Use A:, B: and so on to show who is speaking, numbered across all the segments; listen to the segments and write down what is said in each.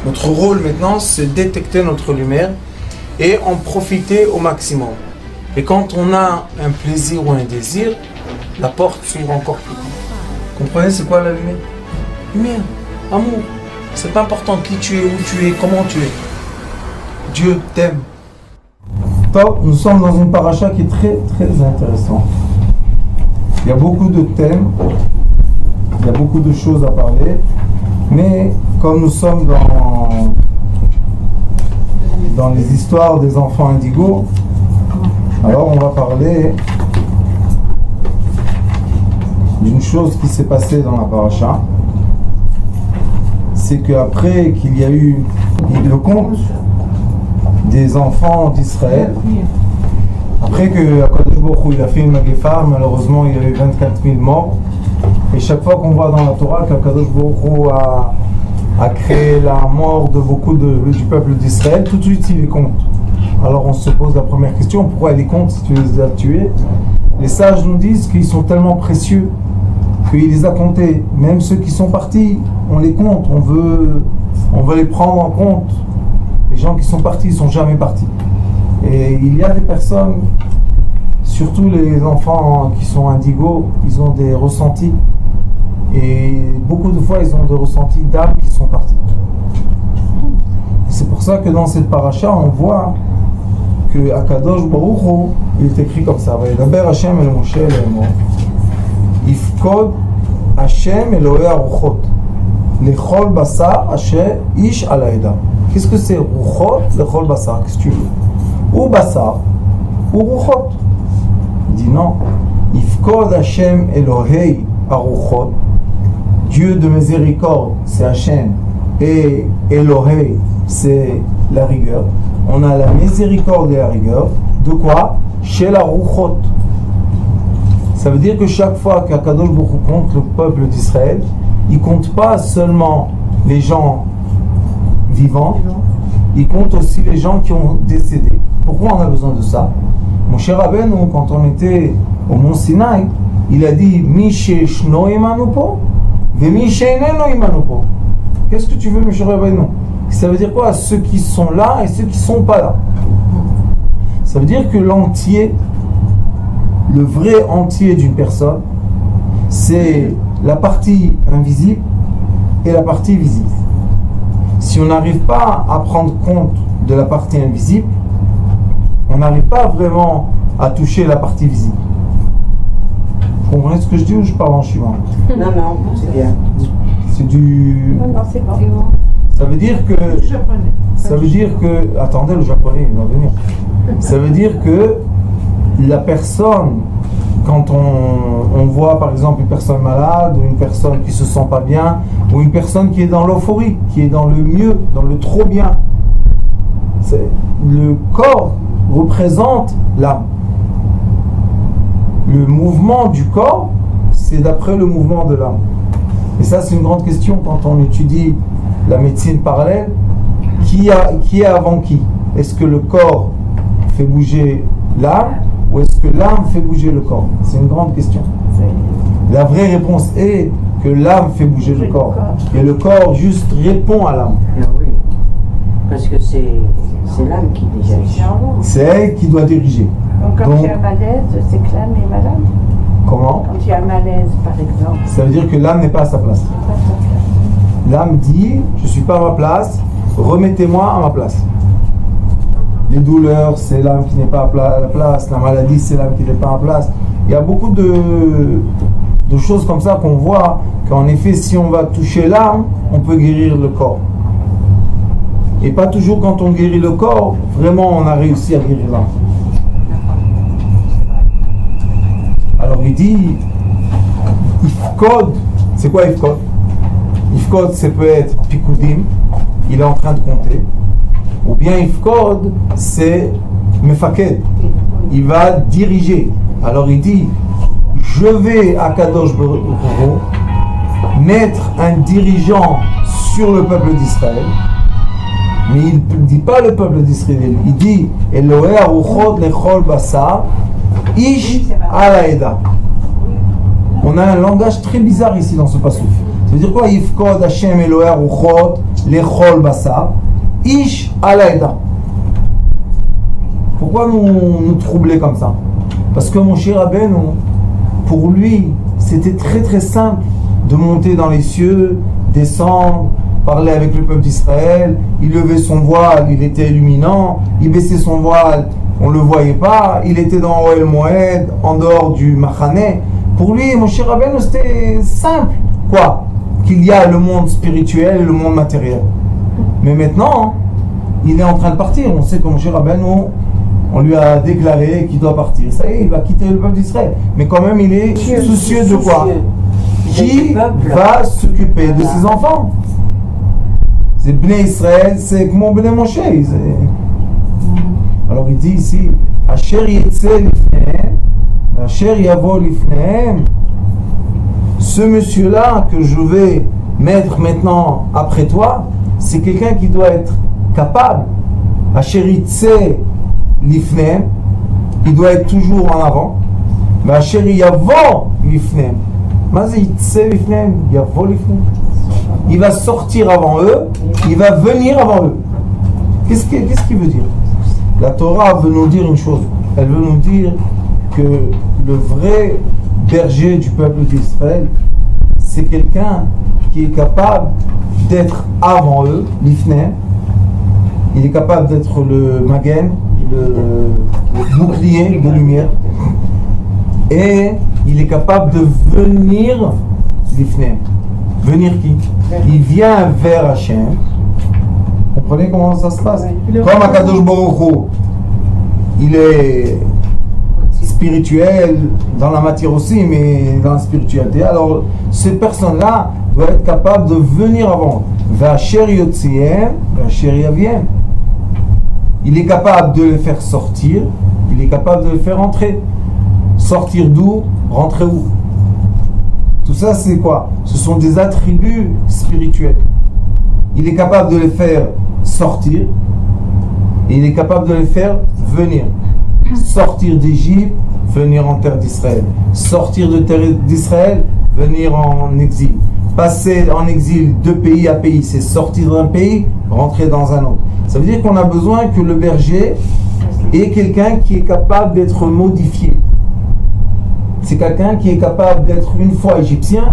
A: Notre rôle maintenant, c'est détecter notre lumière et en profiter au maximum. Et quand on a un plaisir ou un désir, la porte s'ouvre encore plus grand. Comprenez, c'est quoi la lumière? Lumière, amour. C'est pas important qui tu es, où tu es, comment tu es. Dieu t'aime. Top, nous sommes dans une paracha qui est très très intéressante. Il y a beaucoup de thèmes, il y a beaucoup de choses à parler, mais comme nous sommes dans les histoires des enfants indigos, alors on va parler d'une chose qui s'est passée dans la paracha. C'est qu'après qu'il y a eu le conte des enfants d'Israël, après que Akadosh Baruch Hu, il a fait une maguefa, malheureusement il y a eu 24 000 morts, et chaque fois qu'on voit dans la Torah qu'Akadosh Baruch Hu a créé la mort de beaucoup du peuple d'Israël, tout de suite il les compte. Alors on se pose la première question, pourquoi il les compte si tu les as tués? Les sages nous disent qu'ils sont tellement précieux qu'il les a comptés. Même ceux qui sont partis, on les compte, on veut les prendre en compte. Les gens qui sont partis, ils ne sont jamais partis. Et il y a des personnes, surtout les enfants qui sont indigos, ils ont des ressentis. Et beaucoup de fois, ils ont des ressentis d'âmes qui sont partis. C'est pour ça que dans cette paracha, on voit que Akadosh Baruch Hu, il est écrit comme ça. Vayedaber Hashem el Moshe le'emor. Ifkod Hashem Elohei Aruchot. Lechol basar asher ish al haeda. Qu'est-ce que c'est Ruchot? Lechol basar, qu'est-ce que tu veux? Ou basar, ou Ruchot. Il dit non. Ifkod Hashem Elohei Aruchot. Dieu de miséricorde, c'est Hashem. Et Elohei, c'est la rigueur. On a la miséricorde et la rigueur. De quoi? Chez la Ruchot. Ça veut dire que chaque fois qu'Akadosh Baruch Hu compte le peuple d'Israël, il ne compte pas seulement les gens vivants, il compte aussi les gens qui ont décédé. Pourquoi on a besoin de ça? Mon cher Rabbeinu, quand on était au Mont Sinaï, il a dit Mi sheshno imanu po, ve mi sheineno imanu po. Qu'est-ce que tu veux, mon cher Rabbeinu? Ça veut dire quoi? Ceux qui sont là et ceux qui ne sont pas là. Ça veut dire que l'entier, le vrai entier d'une personne, c'est la partie invisible et la partie visible. Si on n'arrive pas à prendre compte de la partie invisible, on n'arrive pas vraiment à toucher la partie visible. Vous comprenez ce que je dis ou je parle en chinois?
B: Non, c'est bien.
A: C'est du...
B: Non, c'est bon.
A: Ça veut dire que... Ça veut dire que... Attendez, le japonais, il va venir. Ça veut dire que la personne, quand on voit par exemple une personne malade, ou une personne qui se sent pas bien, ou une personne qui est dans l'euphorie, qui est dans le mieux, dans le trop bien, le corps représente l'âme. Le mouvement du corps, c'est d'après le mouvement de l'âme. Et ça, c'est une grande question quand on étudie la médecine parallèle. Qui est avant qui? Est-ce que le corps fait bouger l'âme ou est-ce que l'âme fait bouger le corps? C'est une grande question. La vraie réponse est que l'âme fait bouger le corps. Et le corps juste répond à l'âme.
B: Oui. Parce que c'est l'âme qui dirige.
A: C'est elle qui doit diriger.
C: Donc quand tu as un malaise, c'est que l'âme est malade?
A: Comment?
C: Quand tu as un malaise, par exemple.
A: Ça veut dire que l'âme n'est pas à sa place. L'âme dit, je ne suis pas à ma place, remettez-moi à ma place. Les douleurs, c'est l'âme qui n'est pas à la place. La maladie, c'est l'âme qui n'est pas à la place. Il y a beaucoup de choses comme ça qu'on voit qu'en effet, si on va toucher l'âme, on peut guérir le corps. Et pas toujours quand on guérit le corps, vraiment on a réussi à guérir l'âme. Alors il dit, Ifkod, c'est quoi Ifkod? Ifkod, ça peut être Pikoudim, il est en train de compter. Ou bien Ifkod, c'est Mefaked, il va diriger. Alors il dit, je vais à Kadosh Baruch Hu mettre un dirigeant sur le peuple d'Israël. Mais il ne dit pas le peuple d'Israël, il dit Elohei Aruchot lechol basar ish al haeda. On a un langage très bizarre ici dans ce passage. Ça veut dire quoi? Ifkod Hashem Elohei Aruchot lechol basar, ish alaïda. Pourquoi nous troubler comme ça? Parce que mon cher Rabbeinu, pour lui, c'était très très simple de monter dans les cieux, descendre, parler avec le peuple d'Israël. Il levait son voile, il était illuminant. Il baissait son voile, on ne le voyait pas. Il était dans Ohel Moed, en dehors du Machané. Pour lui, mon cher Rabbeinu, c'était simple. Quoi? Qu'il y a le monde spirituel et le monde matériel. Mais maintenant, il est en train de partir. On sait que mon cher Rabbeinu, on lui a déclaré qu'il doit partir. Ça y est, il va quitter le peuple d'Israël. Mais quand même, il est soucieux de quoi? Qui va s'occuper de ses enfants? C'est Bnei Israël, c'est comme Bnei Moshe. Alors il dit ici, Asher yetze lifnehem, Asher yavo lifnehem. Ce monsieur-là que je vais mettre maintenant après toi, c'est quelqu'un qui doit être capable. Asher yetze lifnehem, il doit être toujours en avant. Mais Asher yavo lifnehem. Il va sortir avant eux, il va venir avant eux. Qu'est-ce qu'il veut dire? La Torah veut nous dire une chose. Elle veut nous dire que le vrai berger du peuple d'Israël, c'est quelqu'un qui est capable d'être avant eux, l'ifnem. Il est capable d'être le magen, le bouclier de lumière. Et il est capable de venir l'ifnem. Venir qui? Il vient vers Hachem. Vous comprenez comment ça se passe? Comme Akadosh Baruch Hu, il est spirituel dans la matière aussi, mais dans la spiritualité. Alors, cette personne-là doit être capable de venir avant. V'asher yotziem, v'asher yaviem. Il est capable de les faire sortir, il est capable de les faire entrer. Sortir d'où? Rentrer où? Tout ça, c'est quoi? Ce sont des attributs spirituels. Il est capable de les faire sortir et il est capable de les faire venir. Sortir d'Égypte, venir en terre d'Israël. Sortir de terre d'Israël, venir en exil. Passer en exil de pays à pays, c'est sortir d'un pays, rentrer dans un autre. Ça veut dire qu'on a besoin que le berger ait quelqu'un qui est capable d'être modifié. C'est quelqu'un qui est capable d'être une fois égyptien,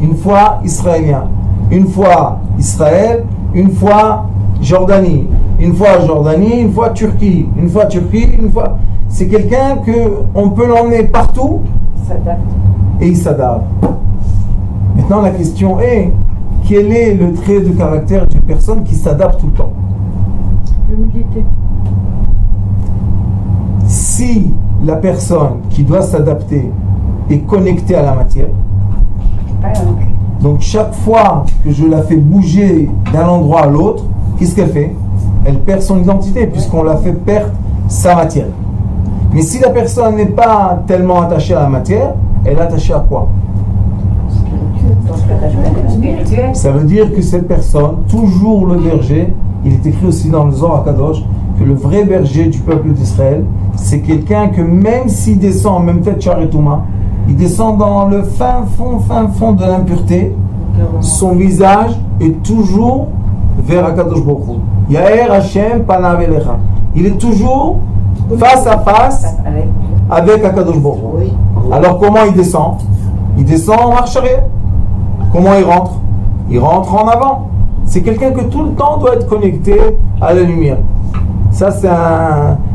A: une fois israélien, une fois Israël, une fois Jordanie, une fois Jordanie, une fois Turquie, une fois Turquie, une fois... C'est quelqu'un qu'on peut l'emmener partout et il s'adapte. Maintenant la question est, quel est le trait de caractère d'une personne qui s'adapte tout le temps?
C: L'humilité.
A: Si la personne qui doit s'adapter est connectée à la matière, donc chaque fois que je la fais bouger d'un endroit à l'autre, qu'est-ce qu'elle fait? Elle perd son identité puisqu'on la fait perdre sa matière. Mais si la personne n'est pas tellement attachée à la matière, elle est attachée à quoi?
B: Spirituel.
A: Ça veut dire que cette personne, toujours le berger, il est écrit aussi dans le Zohar HaKadosh, que le vrai berger du peuple d'Israël, c'est quelqu'un que même s'il descend, même peut-être Charetouma, il descend dans le fin fond de l'impureté, son visage est toujours vers Akadosh Baruch Hu. Yaher Hashem panav elecha. Il est toujours face à face avec Akadosh Baruch Hu. Alors comment il descend? Il descend en marche arrière. Comment il rentre? Il rentre en avant. C'est quelqu'un que tout le temps doit être connecté à la lumière. Ça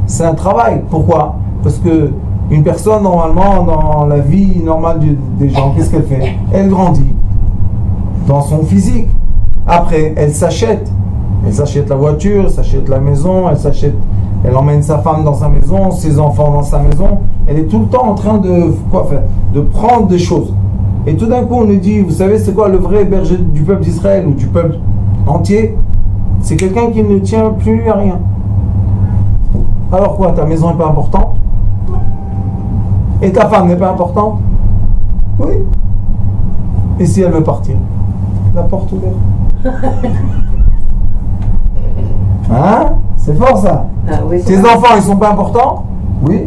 A: c'est un travail. Pourquoi? Parce que une personne normalement dans la vie normale des gens, qu'est-ce qu'elle fait? Elle grandit dans son physique. Après, elle s'achète. Elle s'achète la voiture, elle s'achète la maison, elle emmène sa femme dans sa maison, ses enfants dans sa maison. Elle est tout le temps en train de quoi faire? De prendre des choses. Et tout d'un coup, on nous dit, vous savez, c'est quoi le vrai berger du peuple d'Israël ou du peuple entier? C'est quelqu'un qui ne tient plus à rien. Alors quoi? Ta maison n'est pas importante? Et ta femme n'est pas importante? Oui. Et si elle veut partir? La porte ouverte. Hein? C'est fort ça.
B: Oui,
A: tes enfants, ils sont pas importants? Oui.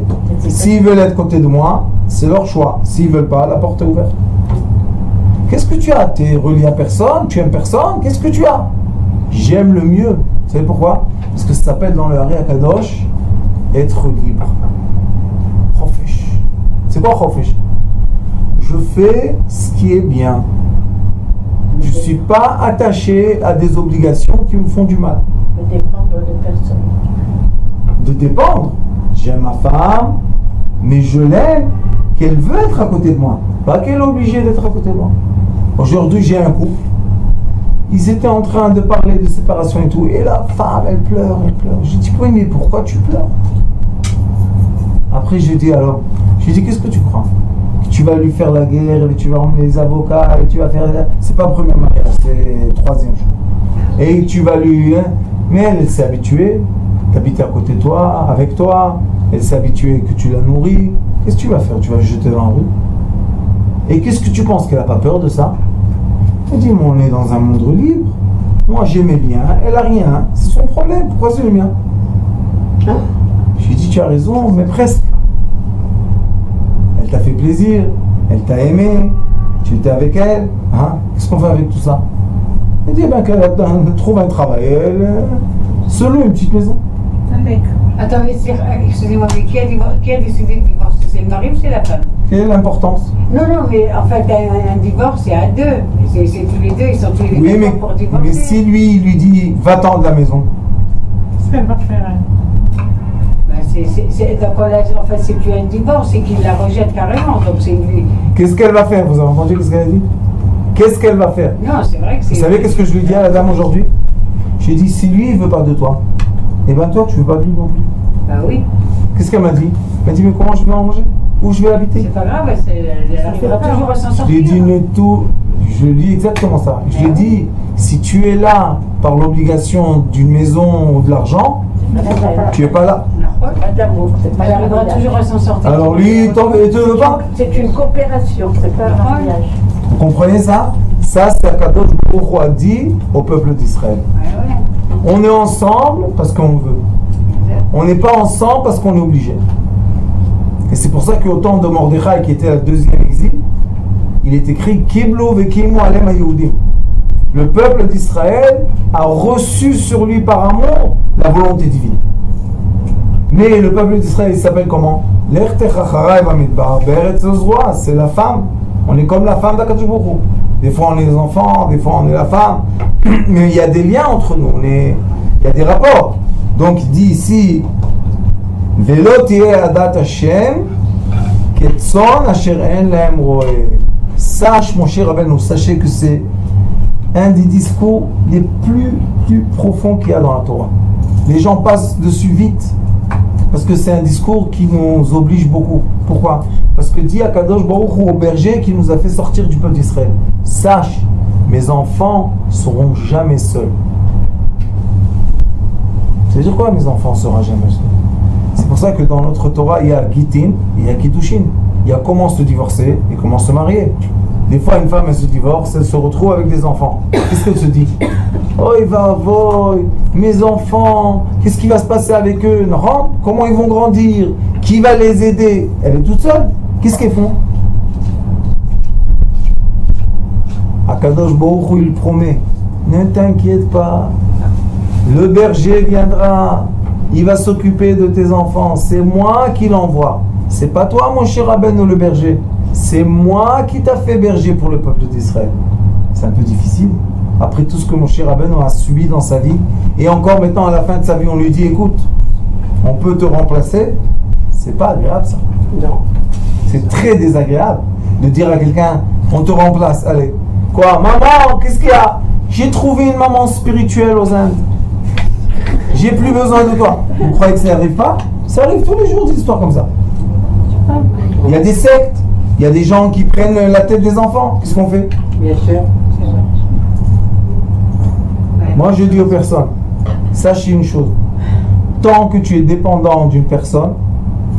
A: S'ils veulent être côté de moi, c'est leur choix. S'ils veulent pas, la porte est ouverte. Qu'est-ce que tu as? Tu es relié à personne? Tu aimes personne? Qu'est-ce que tu as? j'aime le mieux. Vous savez pourquoi? Parce que ça s'appelle dans le Hari Akadosh être libre. Chofesh. C'est quoi Chofesh? Je fais ce qui est bien. Je ne suis pas attaché à des obligations qui me font du mal.
C: De dépendre de personne.
A: De dépendre. J'aime ma femme, mais je l'aime qu'elle veut être à côté de moi. Pas qu'elle est obligée d'être à côté de moi. Aujourd'hui, j'ai un couple. Ils étaient en train de parler de séparation et tout. Et la femme, elle pleure, elle pleure. J'ai dit, oui, mais pourquoi tu pleures? Après, j'ai dit, alors, qu'est-ce que tu crois? Tu vas lui faire la guerre, et tu vas emmener les avocats, et tu vas faire... C'est pas le premier mariage, c'est le troisième jour. Et tu vas lui... Mais elle s'est habituée, t'habites à côté de toi, avec toi, elle s'est habituée que tu la nourris. Qu'est-ce que tu vas faire? Tu vas la jeter dans la rue? Et qu'est-ce que tu penses? Qu'elle n'a pas peur de ça? Elle dit, mais on est dans un monde libre. Moi, j'aimais bien, elle a rien. C'est son problème, pourquoi c'est le mien? J'ai dit, tu as raison, mais presque. Elle t'a fait plaisir, elle t'a aimé, tu étais avec elle. Hein? Qu'est-ce qu'on fait avec tout ça? Elle dit, ben, qu'elle trouve un travail, elle se loue une petite maison.
D: Attends, excusez-moi, mais qui a décidé de divorcer? C'est le mari ou c'est la femme?
A: Quelle est l'importance?
D: Non, mais en fait, un divorce, c'est à deux. C'est tous les deux, ils sont tous les deux d'accord pour divorcer.
A: Mais si lui, il lui dit, va-t'en de la maison.
C: Ça va faire
D: en fait, c'est plus un divorce, c'est qu'il la rejette carrément. Donc c'est lui.
A: Qu'est-ce qu'elle va faire? Vous avez entendu ce qu'elle a dit? Qu'est-ce qu'elle va faire?
D: Non, c'est vrai que c'est...
A: Vous savez qu'est-ce que je lui dis à la dame aujourd'hui? J'ai dit, si lui, il veut pas de toi, et ben toi, tu veux pas de lui non plus.
D: Bah oui.
A: Qu'est-ce qu'elle m'a dit? Elle m'a dit, mais comment je vais manger? Où je vais habiter?
D: C'est pas grave, elle arrivera toujours à s'en sortir.
A: Je lui ai dit, je lui dis exactement ça. Je lui ai dit, si tu es là par l'obligation d'une maison ou de l'argent, tu es pas là.
C: pas d'amour.
D: Elle arrivera toujours à s'en sortir.
A: Alors lui, il te veut pas?
C: C'est une coopération, c'est pas un mariage.
A: Vous comprenez ça? Ça, c'est Akadosh Baruch Hu a dit au peuple d'Israël.
D: Ouais.
A: On est ensemble parce qu'on veut. On n'est pas ensemble parce qu'on est obligé. Et c'est pour ça qu'au temps de Mordechai, qui était à la deuxième exil, il est écrit Kiblu vekimu alem haYehudim. Le peuple d'Israël a reçu sur lui par amour la volonté divine. Mais le peuple d'Israël, il s'appelle comment? C'est la femme. On est comme la femme d'Akadosh Baruch Hu. Des fois on est les enfants, des fois on est la femme. Mais il y a des liens entre nous. Il y a des rapports. Donc il dit ici Velo tieh adat Hashem ketzon asher en lahem roeh. Sache, mon cher Rabbeinu, sachez que c'est un des discours les plus profonds qu'il y a dans la Torah. Les gens passent dessus vite parce que c'est un discours qui nous oblige beaucoup. Pourquoi? Parce que dit Akadosh Baruch Hu au berger qui nous a fait sortir du peuple d'Israël, sache, mes enfants ne seront jamais seuls. Ça veut dire quoi, mes enfants ne seront jamais seuls? C'est pour ça que dans notre Torah, il y a Gitin et il y a Kiddushin. Il y a comment se divorcer et comment se marier. Des fois, une femme, elle se divorce, elle se retrouve avec des enfants. Qu'est-ce qu'elle se dit? Oh, il va avoir mes enfants, qu'est-ce qui va se passer avec eux? Non, comment ils vont grandir? Qui va les aider? Elle est toute seule. Qu'est-ce qu'elles font? Akadosh Baruch Hu, il promet, ne t'inquiète pas, le berger viendra, il va s'occuper de tes enfants, c'est moi qui l'envoie. C'est pas toi, mon cher Rabbeinu, le berger. C'est moi qui t'a fait berger pour le peuple d'Israël. C'est un peu difficile. Après tout ce que mon cher Rabbeinu a subi dans sa vie, et encore maintenant à la fin de sa vie, on lui dit, écoute, on peut te remplacer. C'est pas agréable ça.
B: Non.
A: C'est très désagréable de dire à quelqu'un, on te remplace. Allez, quoi, maman, qu'est-ce qu'il y a? J'ai trouvé une maman spirituelle aux Indes. J'ai plus besoin de toi. Vous croyez que ça n'arrive pas? Ça arrive tous les jours des histoires comme ça. Il y a des sectes, il y a des gens qui prennent la tête des enfants. Qu'est-ce qu'on fait?
B: Bien sûr.
A: Moi je dis aux personnes, sachez une chose, tant que tu es dépendant d'une personne,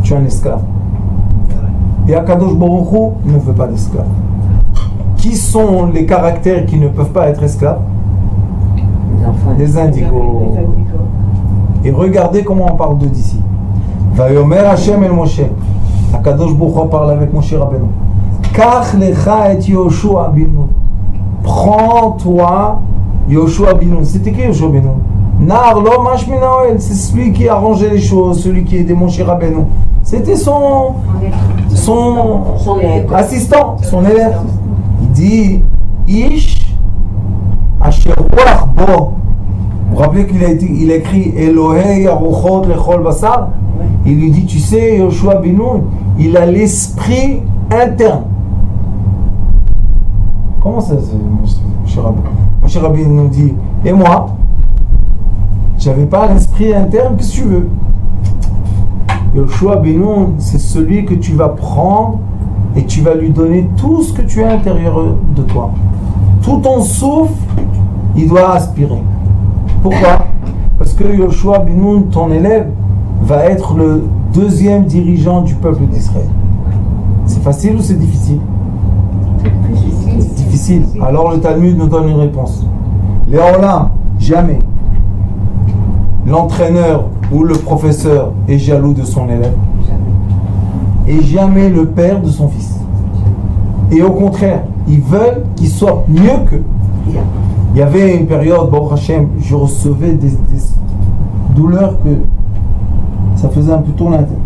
A: tu es un esclave. Et Akadosh Baruch Hu ne veut pas d'esclaves. Qui sont les caractères qui ne peuvent pas être esclaves? Les indigos. Et regardez comment on parle d'eux d'ici. Vayomer Hashem el Moshe. Akadosh Baruch Hu parle avec Moshe Rabbeinu. Kach lecha et Yoshua bin Nun. Prends-toi Yoshua Binoun. C'est écrit Yoshua Binoun. Nar lo mashmin haoel. C'est celui qui a arrangé les choses, celui qui est aidé Moshe Rabbeinu. C'était son assistant, son élève. Il dit Ish asher ruach bo. Vous vous rappelez qu'il a écrit Elohei aruchot lechol basar. Il lui dit, tu sais, Yoshua Binoun, il a l'esprit interne. Comment ça, Moshe Rabbeinu nous dit, et moi, j'avais pas l'esprit interne, qu'est-ce que tu veux? Yoshua Binoun, c'est celui que tu vas prendre et tu vas lui donner tout ce que tu as à l'intérieur de toi. Tout ton souffle, il doit aspirer. Pourquoi? Parce que Yoshua Binoun, ton élève, va être le deuxième dirigeant du peuple d'Israël. C'est facile ou c'est difficile? C'est difficile. Alors le Talmud nous donne une réponse. Les Olam, jamais l'entraîneur ou le professeur est jaloux de son élève. Et jamais le père de son fils. Et au contraire, ils veulent qu'il soit mieux qu'eux. Il y avait une période, Baruch Hashem, je recevais des douleurs que ça faisait un peu tourner la tête.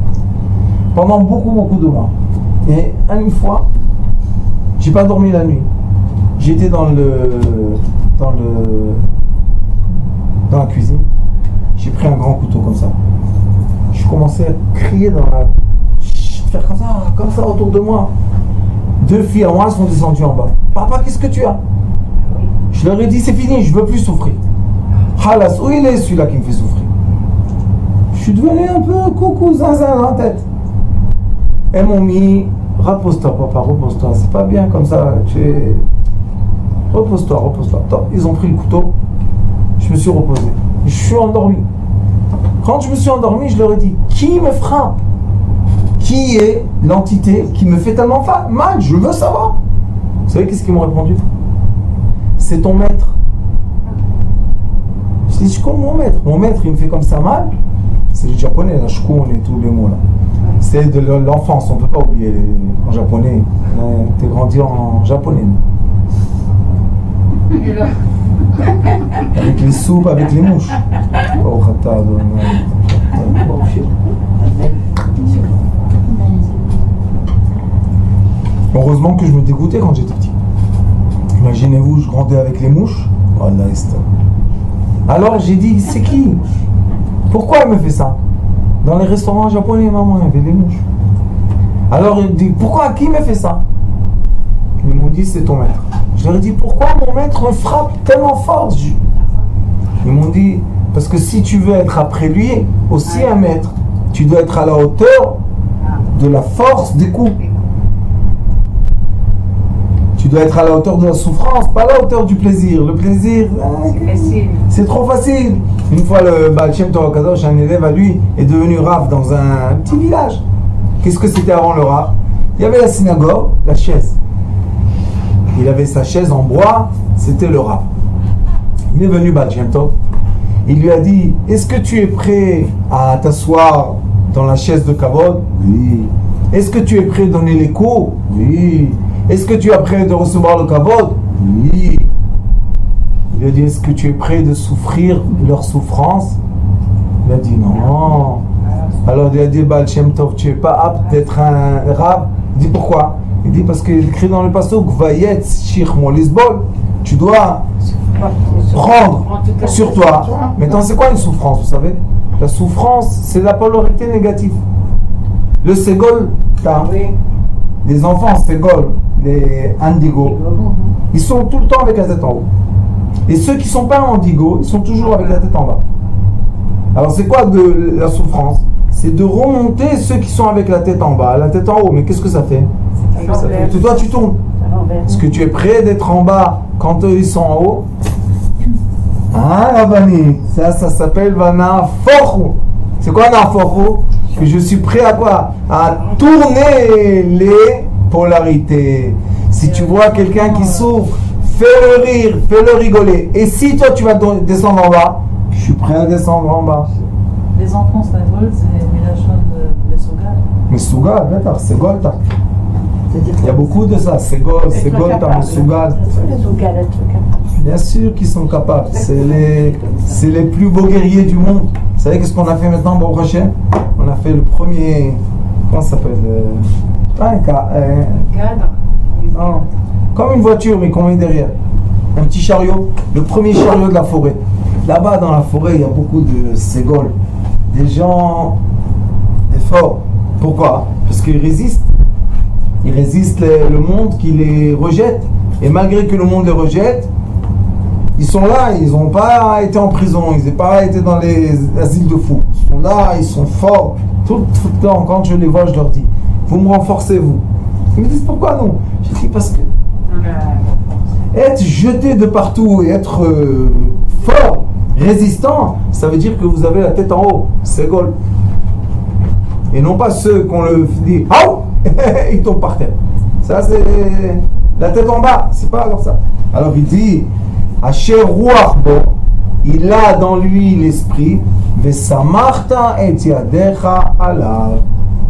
A: Pendant beaucoup de mois. Et une fois, j'ai pas dormi la nuit. J'étais dans la cuisine. J'ai pris un grand couteau comme ça. Je commençais à crier faire comme ça autour de moi. 2 filles à moi sont descendues en bas. Papa, qu'est-ce que tu as? Je leur ai dit, c'est fini, je veux plus souffrir. Halas, où il est celui-là qui me fait souffrir? Je suis devenu un peu coucou zinzin dans la tête. Elles m'ont mis, repose-toi papa, repose-toi, c'est pas bien comme ça, repose-toi. Attends, ils ont pris le couteau, je me suis reposé, je suis endormi. Quand je me suis endormi, je leur ai dit, qui me frappe? Qui est l'entité qui me fait tellement mal? Je veux savoir. Vous savez qu'est-ce qu'ils m'ont répondu? C'est ton maître. Je dis, je connais mon maître. Mon maître, il me fait comme ça mal. C'est le japonais, la shkun et tous les mots là. C'est de l'enfance, on ne peut pas oublier en japonais. T'es grandi en japonais. Avec les soupes, avec les mouches. Heureusement que je me dégoûtais quand j'étais petit. Imaginez-vous, je grandais avec les mouches. Alors j'ai dit, c'est qui? Pourquoi elle me fait ça? Dans les restaurants japonais, maman, il y avait des mouches. Alors il dit, pourquoi? Qui me fait ça? Ils m'ont dit, c'est ton maître. Je leur ai dit, pourquoi mon maître me frappe tellement fort? Ils m'ont dit, parce que si tu veux être après lui, aussi un maître, tu dois être à la hauteur de la force des coups. Tu dois être à la hauteur de la souffrance, pas à la hauteur du plaisir. Le plaisir, c'est trop facile. Une fois, le Baal Shem Tov HaKadosh, un élève à lui, est devenu Rav dans un petit village. Qu'est-ce que c'était avant le Rav? Il y avait la synagogue, la chaise. Il avait sa chaise en bois, c'était le Rav. Il est venu Baal Shem Tov. Il lui a dit, est-ce que tu es prêt à t'asseoir dans la chaise de Kavod? Oui. Est-ce que tu es prêt à donner les cours? Oui. Est-ce que tu es prêt de recevoir le kavod? Oui. Il a dit, est-ce que tu es prêt de souffrir leur souffrance? Il a dit non. Alors il a dit, Baal Shem Tov, tu n'es pas apte d'être un rab? Il dit pourquoi? Il dit parce qu'il écrit dans le pasuk, Vayet Shir Molisbol, tu dois prendre sur toi. Maintenant, c'est quoi une souffrance, vous savez? La souffrance, c'est la polarité négative. Le ségol, les enfants ségol, les indigos, ils sont tout le temps avec la tête en haut. Et ceux qui ne sont pas indigos, ils sont toujours avec la tête en bas. Alors c'est quoi de la souffrance? C'est de remonter ceux qui sont avec la tête en bas, la tête en haut. Mais qu'est-ce que ça fait? Ça fait que toi tu tournes. Est-ce que tu es prêt d'être en bas quand eux ils sont en haut? Ah Rabani, ça s'appelle Vana Forou. C'est quoi Vana Forou? Que je suis prêt à quoi? À tourner les polarités. Si tu vois quelqu'un qui souffre, fais-le rire, fais-le rigoler. Et si toi tu vas descendre en bas, je suis prêt à descendre en bas.
E: Les enfants, c'est Milachon de Mesougal.
A: Mesougal, bêta, c'est Golta. Il y a beaucoup de ça, c'est Golta, Mesougal. Bien sûr qu'ils sont capables. C'est les plus beaux guerriers du monde. Vous savez qu'est-ce qu'on a fait maintenant, Baruch Hashem? On a fait le premier. Comment ça s'appelle? Pas un cadre. Non. Comme une voiture, mais qu'on met derrière. Un petit chariot. Le premier chariot de la forêt. Là-bas, dans la forêt, il y a beaucoup de ségoles. Des gens forts. Pourquoi? Parce qu'ils résistent. Ils résistent le monde qui les rejette. Et malgré que le monde les rejette, ils sont là, ils n'ont pas été en prison, ils n'ont pas été dans les asiles de fous. Ils sont là, ils sont forts. Tout le temps, quand je les vois, je leur dis, vous me renforcez, vous. Ils me disent, pourquoi non? Je dis, parce que être jeté de partout et être fort, résistant, ça veut dire que vous avez la tête en haut. C'est gol. Et non pas ceux qu'on le dit, ah, ils tombent par terre. Ça, c'est la tête en bas. C'est pas comme ça. Alors il dit, Asher Ruach Bo, il a dans lui l'esprit, Vesamarta et Yadecha alav.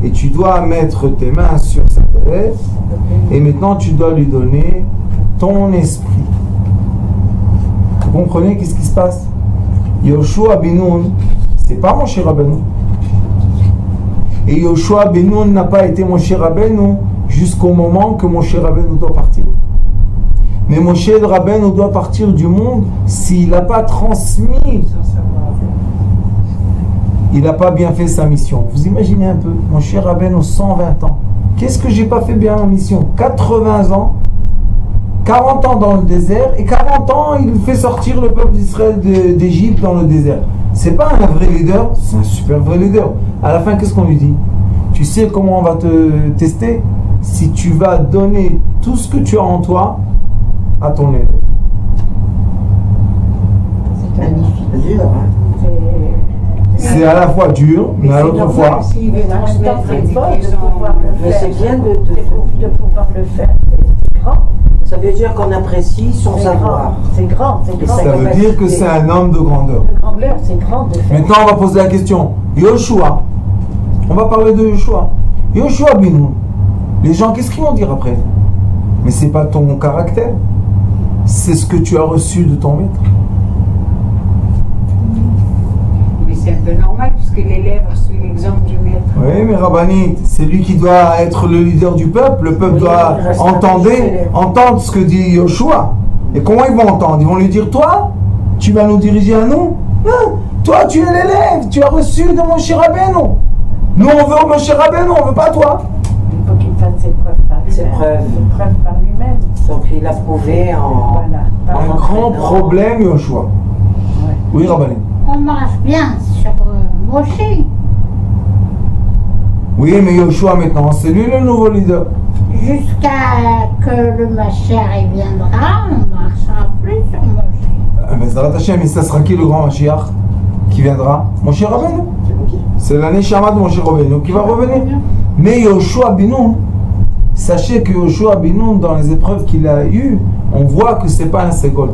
A: Et tu dois mettre tes mains sur sa tête, et maintenant tu dois lui donner ton esprit. Vous comprenez qu'est-ce qui se passe? Yoshua ben Nun, c'est pas Moshe Rabbeinu. Et Yoshua ben Nun n'a pas été Moshe Rabbeinu jusqu'au moment que Moshe Rabbeinu doit partir. Mais Moshe Rabbeinu doit partir du monde s'il n'a pas transmis. Il n'a pas bien fait sa mission. Vous imaginez un peu, Moshe Rabbeinu 120 ans. Qu'est-ce que j'ai pas fait bien en mission? 80 ans, 40 ans dans le désert, et 40 ans il fait sortir le peuple d'Israël d'Égypte dans le désert. C'est pas un vrai leader, c'est un super vrai leader. À la fin, qu'est-ce qu'on lui dit? Tu sais comment on va te tester? Si tu vas donner tout ce que tu as en toi à ton élève.
B: C'est magnifique. C'est dur, hein?
A: C'est à la fois dur, mais à l'autre fois.
C: C'est bon de pouvoir le
B: Mais
C: faire.
B: c'est bien
C: de pouvoir le faire. C'est grand.
B: Ça veut dire qu'on apprécie son savoir.
C: C'est grand, c'est grand.
A: Ça veut dire que c'est un homme de grandeur.
C: De grandeur, c'est grand de faire.
A: Maintenant, on va poser la question. Yoshua. On va parler de Yoshua. Yoshua ben Nun. Les gens, qu'est-ce qu'ils vont dire après? Mais c'est pas ton caractère. C'est ce que tu as reçu de ton maître.
D: Mais c'est un peu normal puisque l'élève suit l'exemple du maître.
A: Oui, mais Rabbanit, c'est lui qui doit être le leader du peuple. Le peuple doit entendre ce que dit Yoshua. Et comment ils vont entendre? Ils vont lui dire, toi, tu vas nous diriger à nous? Non, toi, tu es l'élève, tu as reçu de Moshe Rabbeinu. Nous, on veut Moshe Rabbeinu, on veut pas toi.
C: Il faut qu'il fasse ses preuves par lui-même.
B: Ses preuves.
C: Par lui-même.
B: Donc il a prouvé en...
C: Voilà.
A: Un grand problème, Yoshua.
C: Ouais.
A: Oui, Rabbanit.
F: On marche bien sur Moshe.
A: Oui, mais Yoshua maintenant, c'est lui le nouveau leader.
F: Jusqu'à que le Mashiach viendra, on ne marchera plus sur Moshe.
A: Mais Zarat Hashem, et ça sera qui le grand Mashiach qui viendra? Moshe Rabbeinu. C'est l'année Shama de Moshe Rabbeinu qui va revenir. Mais Yoshua ben Nun, sachez que Yoshua ben Nun, dans les épreuves qu'il a eues, on voit que c'est pas un ségol.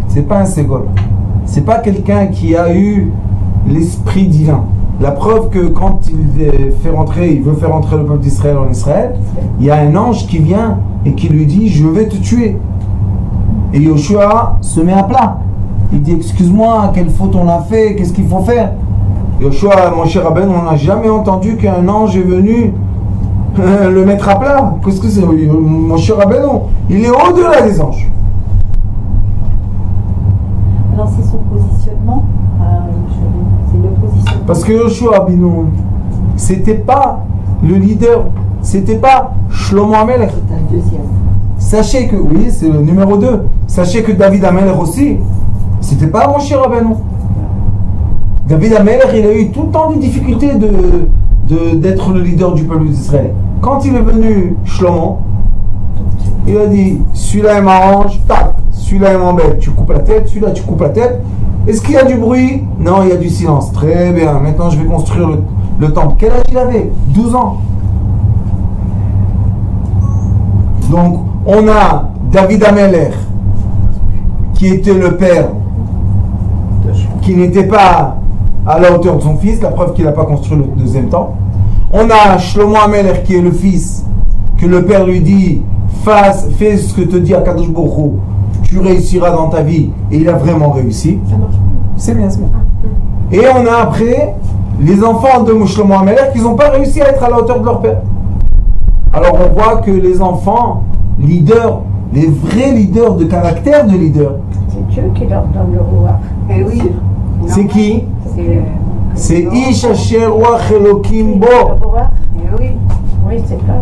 A: C'est pas un ségol. C'est pas quelqu'un qui a eu l'esprit divin. La preuve que quand il veut faire rentrer le peuple d'Israël en Israël, il y a un ange qui vient et qui lui dit, je vais te tuer. Et Yoshua se met à plat. Il dit, excuse-moi, quelle faute on a fait, qu'est-ce qu'il faut faire? Yoshua, mon cher Rabbeinu, on n'a jamais entendu qu'un ange est venu le mettre à plat. Qu'est-ce que c'est? Mon cher Rabbeinu, il est au-delà des anges.
E: Alors c'est son positionnement, c'est le positionnement.
A: Parce que Yoshua ben Nun, c'était pas le leader, c'était pas Shlomo HaMelech.
B: C'est un deuxième.
A: Sachez que, oui, c'est le numéro 2. Sachez que David HaMelech aussi, c'était pas Moshe Rabbeinu. David HaMelech, il a eu tout le temps des difficultés d'être le leader du peuple d'Israël. Quand il est venu Shlomo, il a dit, celui-là il m'arrange, tac, celui-là il m'embête, tu coupes la tête, celui-là tu coupes la tête. Est-ce qu'il y a du bruit? Non, il y a du silence. Très bien, maintenant je vais construire le temple. Quel âge il avait? 12 ans. Donc, on a David HaMelech, qui était le père, qui n'était pas à la hauteur de son fils, la preuve qu'il n'a pas construit le deuxième temple. On a Shlomo HaMelech, qui est le fils, que le père lui dit, fais ce que te dit Akadosh Baruch Hu, tu réussiras dans ta vie, et il a vraiment réussi. C'est bien, c'est bien. Et on a après les enfants de Shlomo HaMelech qui n'ont pas réussi à être à la hauteur de leur père. Alors on voit que les enfants, leaders, les vrais leaders de caractère de leader,
C: C'est Dieu qui leur donne le roi.
D: Eh oui.
A: c'est qui? C'est Ish Asher Ruach Elokim Bo.
C: Le roi,
D: Eh oui.
C: oui, c'est pas.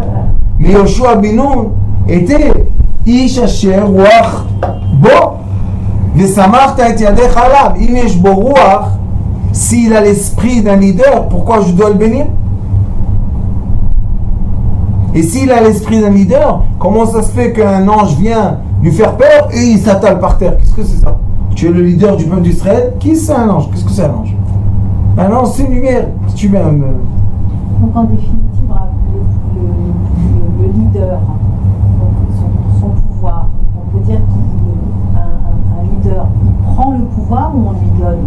A: Mais Yoshua ben Nun était Ish Asher Ruach Bo. Vesamachta et Yadech Alav. Im yesh bo ruach, s'il a l'esprit d'un leader, pourquoi je dois le bénir? Et s'il a l'esprit d'un leader, comment ça se fait qu'un ange vient lui faire peur et il s'attale par terre? Qu'est-ce que c'est ça? Tu es le leader du peuple d'Israël. Qui c'est un ange? Qu'est-ce que c'est un ange? Un ange, c'est une lumière. Si tu mets un...
E: Donc en définitive, le leader, donc son pouvoir, on peut dire qu'un leader, il prend le pouvoir ou on lui donne?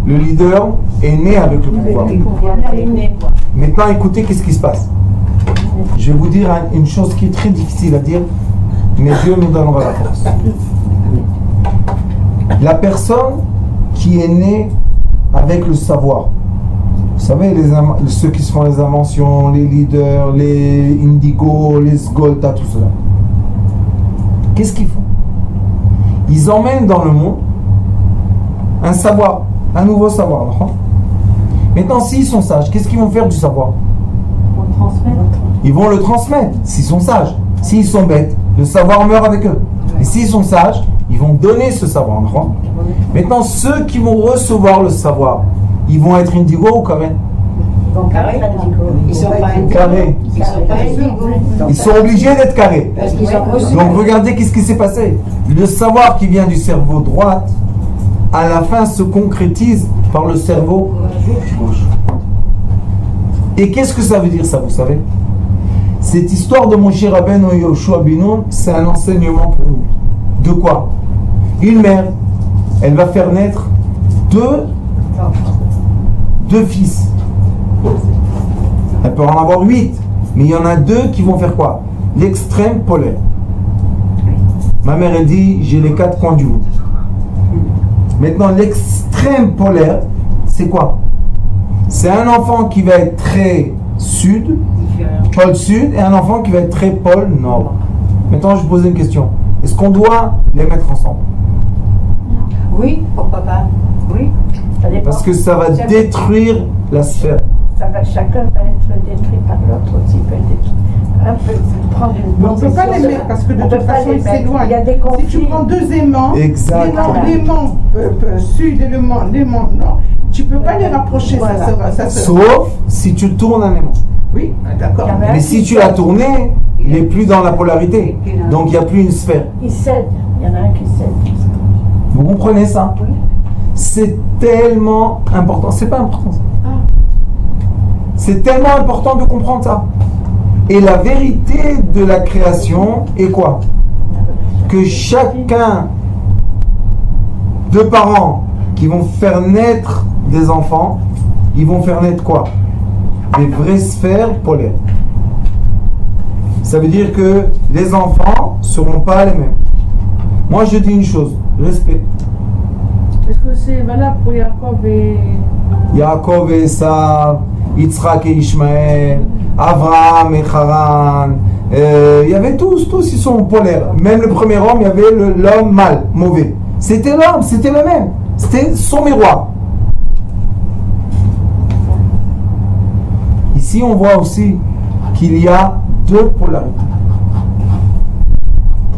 A: Le leader est né avec le pouvoir.
C: Elle est née.
A: Maintenant, écoutez, qu'est-ce qui se passe? Je vais vous dire une chose qui est très difficile à dire, mais Dieu nous donnera la force. La personne qui est née avec le savoir, vous savez, ceux qui se font les inventions, les leaders, les Indigo, les Sgolta, tout cela, qu'est-ce qu'ils font? Ils emmènent dans le monde un savoir, un nouveau savoir. Maintenant, s'ils sont sages, qu'est-ce qu'ils vont faire du savoir?
E: On le transmet?
A: Ils vont le transmettre, s'ils sont sages. S'ils sont bêtes, le savoir meurt avec eux. Et s'ils sont sages, ils vont donner ce savoir. Maintenant, ceux qui vont recevoir le savoir, ils vont être indigo ou carré?
C: Donc, carré,
D: Ils sont pas
A: Carré.
D: Ils sont pas indigo.
A: Ils sont obligés d'être carrés.
C: parce qu'ils ont reçu.
A: Donc regardez qu'est-ce qui s'est passé. Le savoir qui vient du cerveau droit, à la fin se concrétise par le cerveau gauche. Et qu'est-ce que ça veut dire ça, vous savez? Cette histoire de Moshe Rabbeinu et Yoshua ben Nun, c'est un enseignement pour nous. De quoi? Une mère, elle va faire naître deux fils. Elle peut en avoir 8, mais il y en a 2 qui vont faire quoi? L'extrême polaire. Ma mère, elle dit, j'ai les 4 coins du monde. Maintenant, l'extrême polaire, c'est quoi? C'est un enfant qui va être très sud, pôle sud, et un enfant qui va être très pôle nord. Maintenant, je vous pose une question. Est-ce qu'on doit les mettre ensemble?
D: Oui, pourquoi pas? Oui.
C: Ça dépend.
A: Parce que ça va détruire la sphère.
C: Chacun va être détruit par l'autre aussi. Peut être détruit. Un peut prendre une
G: Mais on ne peut pas les
C: position
G: mettre parce que de
C: on
G: toute
C: peut pas
G: façon
C: les
G: ils
C: mettre.
G: s'éloignent.
C: Il y a des
G: Si
C: conflits.
G: tu prends 2 aimants,
A: Exactement.
G: l'aimant sud et l'aimant nord, tu ne peux pas les rapprocher,
C: Voilà.
G: ça sera.
A: Sauf si tu tournes un aimant.
G: Oui, d'accord.
C: Il y en a un
A: Mais
C: qui
A: si tu l'as
C: cède.
A: tourné, il n'est plus dans la polarité. Donc il n'y a plus une sphère.
C: Il cède. Il y en a un qui cède.
A: Vous comprenez ça? C'est tellement important. C'est pas important ça. C'est tellement important de comprendre ça. Et la vérité de la création est quoi? Que chacun de parents qui vont faire naître des enfants, ils vont faire naître quoi? Des vraies sphères polaires. Ça veut dire que les enfants ne seront pas les mêmes. Moi je dis une chose, respect.
H: Est-ce que c'est valable pour Jacob et...
A: Yaakov et Esav, Yitzhak et Ishmaël, Avraham et Haran, il y avait tous ils sont polaires. Même le premier homme, il y avait l'homme mâle, mauvais. C'était l'homme, c'était le même. C'était son miroir. Ici, on voit aussi qu'il y a 2 polarités.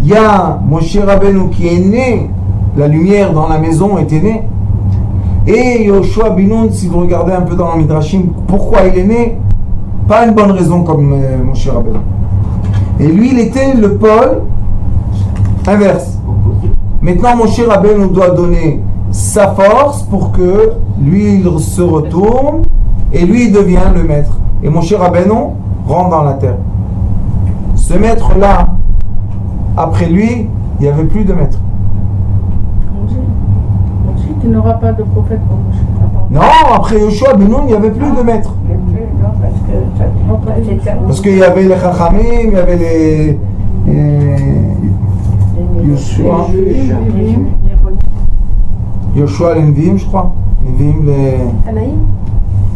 A: Il y a Moshe Rabbeinu qui est né, la lumière dans la maison était née. Et Yoshua ben Nun, si vous regardez un peu dans le Midrashim, pourquoi il est né? Pas une bonne raison comme Moshe Rabbeinu. Et lui, il était le pôle inverse. Maintenant, Moshe Rabbeinu doit donner sa force pour que lui, il se retourne et lui, il devient le maître. Et Moshe Rabbeinu rentre dans la terre. Ce maître-là, après lui, il n'y avait plus de maître.
H: Ensuite, il n'aura pas de prophète pour Moshe.
A: Non, après Yoshua ben Nun, il n'y avait plus de maître.
C: Il y a plus, non, parce que ça c'était
A: Parce qu'il y avait les Chachamim, il y avait Yoshua.
C: Les
A: Yoshua l'Envim, je crois. L'Envim, les...
C: Anaïm.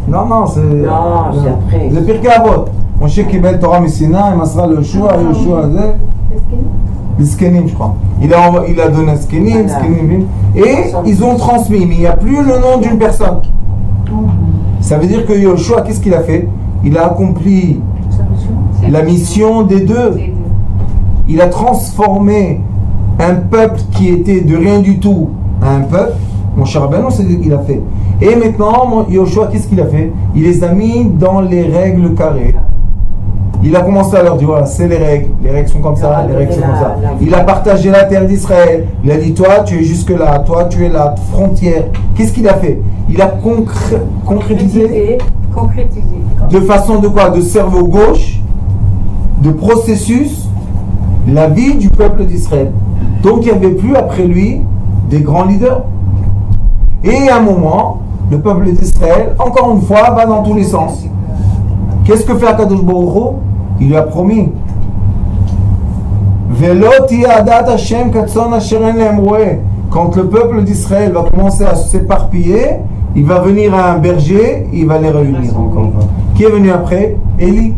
A: Non, c'est...
B: Non, c'est après.
A: Le Pirkei Avot. Moshe Kibel Torah Messina, il Masra le Yoshua, Yoshua, les Skenim, je crois. Il a donné Skenim, Skenim, et ils ont transmis, mais il n'y a plus le nom d'une personne. Ça veut dire que Yoshua, qu'est-ce qu'il a fait? Il a accompli la mission des deux. Il a transformé un peuple qui était de rien du tout à un peuple. Mon cher Rabbeinu, c'est ce qu'il a fait. Et maintenant, Yoshua, qu'est-ce qu'il a fait? Il les a mis dans les règles carrées. Il a commencé à leur dire, voilà, c'est les règles sont comme ça, les règles sont comme ça. Il a partagé la terre d'Israël. Il a dit, toi, tu es jusque là, toi, tu es la frontière. Qu'est-ce qu'il a fait? Il a concrétisé de façon de quoi? De cerveau gauche, de processus, la vie du peuple d'Israël. Donc il n'y avait plus après lui des grands leaders. Et à un moment, le peuple d'Israël, encore une fois, va dans tous les sens. Qu'est-ce que fait Akadosh Baruch Hu? Il lui a promis. Quand le peuple d'Israël va commencer à s'éparpiller, il va venir à un berger, il va les réunir encore. Qui est venu après? Élie.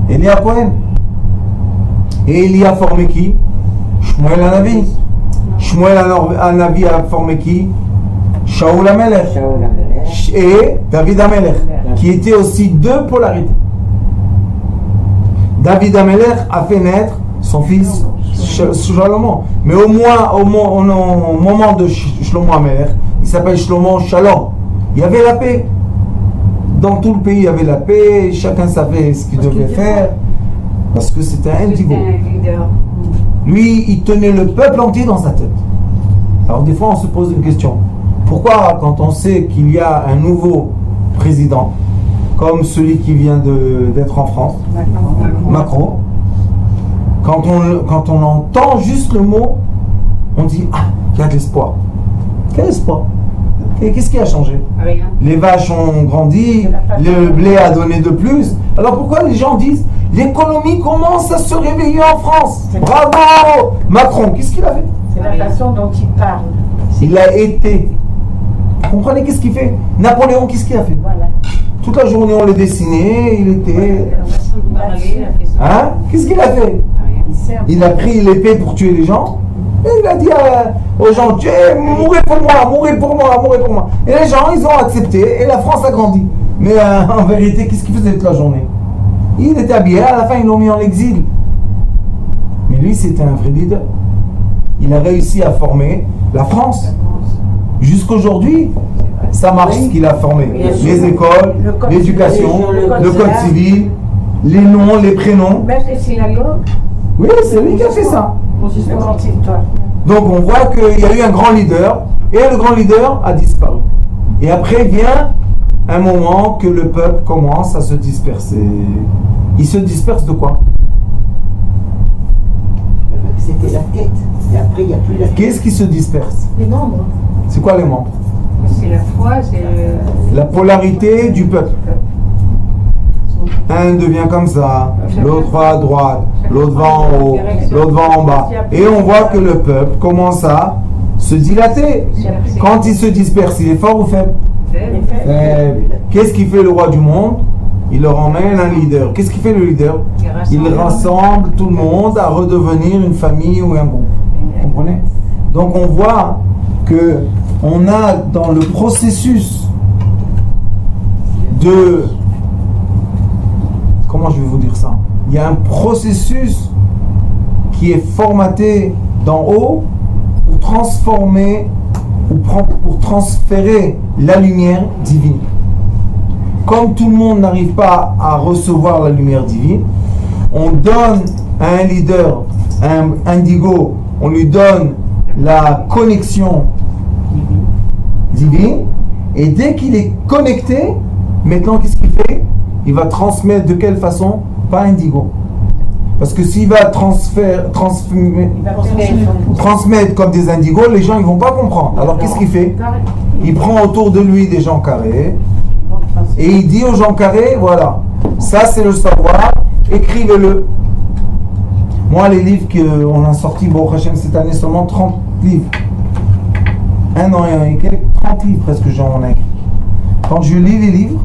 A: Élie à Cohen. Et Élie a formé qui? Shmuel Hanavi. Shmuel Hanavi a formé qui? Shaoul HaMelech et David HaMelech, qui étaient aussi deux polarités. David HaMelech a fait naître son fils Shlomo, mais au moment de Shlomo HaMelech, il s'appelle Shlomo Shalom. Il y avait la paix. Dans tout le pays, il y avait la paix, chacun savait ce qu'il devait faire, parce que c'était un indigo. Lui, il tenait le peuple entier dans sa tête. Alors des fois, on se pose une question. Pourquoi, quand on sait qu'il y a un nouveau président, comme celui qui vient d'être en France, Macron, quand on entend juste le mot, on dit « Ah, il y a de l'espoir ». Quel espoir? Et qu'est-ce qui a changé?
D: Rien.
A: Les vaches ont grandi, le blé a donné de plus. Alors pourquoi les gens disent « L'économie commence à se réveiller en France ». Bravo Macron, qu'est-ce qu'il a fait?
C: C'est la façon dont il parle.
A: Il a été. Vous comprenez qu'est-ce qu'il fait? Napoléon, qu'est-ce qu'il a fait?
C: Voilà.
A: Toute la journée, on le dessinait, il était... Hein? Qu'est-ce qu'il a fait? Il a pris l'épée pour tuer les gens. Et il a dit aux gens, mourrez pour moi, mourrez pour moi, mourrez pour moi. Et les gens, ils ont accepté et la France a grandi. Mais en vérité, qu'est-ce qu'il faisait toute la journée? Il était habillé, à la fin, ils l'ont mis en exil. Mais lui, c'était un vrai leader. Il a réussi à former la France. Jusqu'aujourd'hui, ça marche ce qu'il a formé. Les écoles, l'éducation, le code civil, les noms, les prénoms.
C: Même les synagogues.
A: Oui, c'est lui qui a fait ça.
C: Donc
A: Donc on voit qu'il y a eu un grand leader, et le grand leader a disparu. Et après vient un moment que le peuple commence à se disperser. Il se disperse de quoi?
B: C'était la tête. Et après, il n'y a plus la tête.
A: Qu'est-ce qui se disperse?
C: les membres.
A: C'est quoi les membres?
D: C'est la foi, c'est
A: La polarité du peuple. Un devient comme ça, l'autre va à droite, l'autre va en haut, l'autre va en bas. Et on voit que le peuple commence à se dilater. Quand il se disperse, il est fort ou faible? Faible. Qu'est-ce qui fait le roi du monde? Il leur emmène un leader. Qu'est-ce qui fait le leader? Il rassemble tout le monde à redevenir une famille ou un groupe. Vous comprenez? Donc on voit que on a dans le processus de... Comment je vais vous dire ça? Il y a un processus qui est formaté d'en haut pour transformer ou pour transférer la lumière divine. Comme tout le monde n'arrive pas à recevoir la lumière divine, on donne à un leader, un indigo, on lui donne la connexion divine, et dès qu'il est connecté, maintenant qu'est-ce qu'il fait? Il va transmettre de quelle façon? Pas indigo. Parce que s'il va transmettre comme des indigos, les gens ne vont pas comprendre. Alors qu'est-ce qu'il fait? Il prend autour de lui des gens carrés et il dit aux gens carrés, voilà, ça c'est le savoir, écrivez-le. Moi, les livres qu'on a sortis, Baruch Hashem, cette année, seulement 30 livres. Un an et quelques, 30 livres presque, j'en ai écrit. Quand je lis les livres,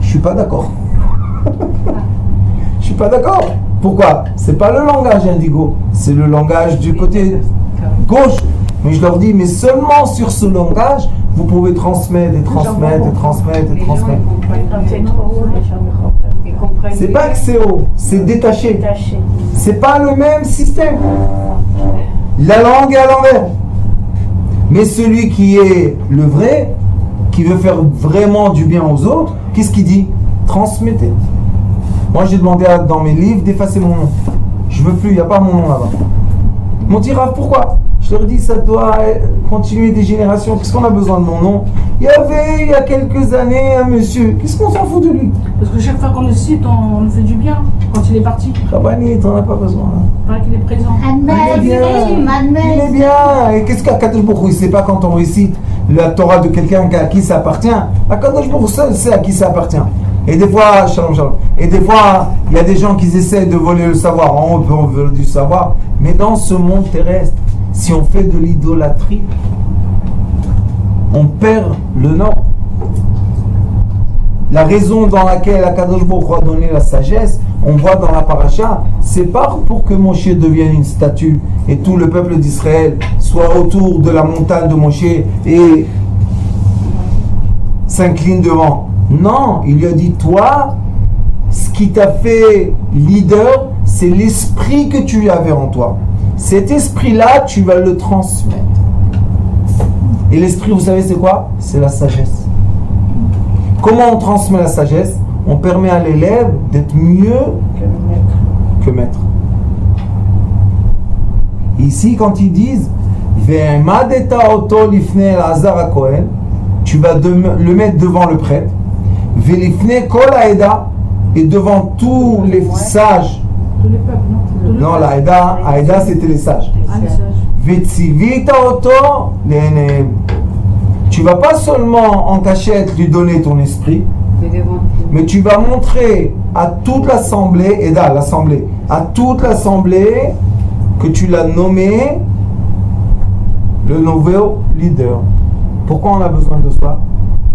A: je suis pas d'accord. Je suis pas d'accord. Pourquoi? C'est pas le langage indigo, c'est le langage du côté gauche. Mais je leur dis, mais seulement sur ce langage, vous pouvez transmettre et transmettre et transmettre et transmettre.
C: Quand c'est trop haut, les gens ne comprennent pas.
A: C'est pas que c'est haut, c'est détaché.
C: Détaché.
A: C'est pas le même système. La langue est à l'envers. Mais celui qui est le vrai, qui veut faire vraiment du bien aux autres, qu'est-ce qu'il dit? Transmettez. Moi j'ai demandé dans mes livres d'effacer mon nom. Je veux plus, il n'y a pas mon nom là-bas. Mon tirage, pourquoi? Je leur dis, ça doit continuer des générations. Qu'est-ce qu'on a besoin de mon nom? Il y avait, il y a quelques années, un monsieur. Qu'est-ce qu'on s'en fout de lui?
H: Parce que chaque fois qu'on le cite, on le fait du bien quand il est parti.
A: Rabani, t'en as pas besoin.
H: Pas qu'il est présent.
A: Il est bien. Et qu'est-ce qu'Akadosh Baruch Hu, il sait pas quand on récite la Torah de quelqu'un à qui ça appartient. Akadosh Baruch Hu seul sait à qui ça appartient. Et des fois, shalom, shalom. Et des fois, il y a des gens qui essaient de voler le savoir. On peut voler du savoir. Mais dans ce monde terrestre, si on fait de l'idolâtrie, on perd le nord. La raison dans laquelle Akadosh Baruch Hu a donné la sagesse, on voit dans la paracha, c'est pas pour que Moshe devienne une statue et tout le peuple d'Israël soit autour de la montagne de Moshe et s'incline devant. Non, il lui a dit, toi, ce qui t'a fait leader, c'est l'esprit que tu avais en toi. Cet esprit-là, tu vas le transmettre. Et l'esprit, vous savez, c'est quoi? C'est la sagesse. Comment on transmet la sagesse? On permet à l'élève d'être mieux que maître. Ici, quand ils disent tu vas le mettre devant le prêtre, et devant tous les sages.
H: Tous les peuples, non?
A: Non, la Aïda, c'était les sages. Tu vas pas seulement en cachette lui donner ton esprit, mais tu vas montrer à toute l'assemblée, à toute l'assemblée que tu l'as nommé le nouveau leader. Pourquoi on a besoin de ça?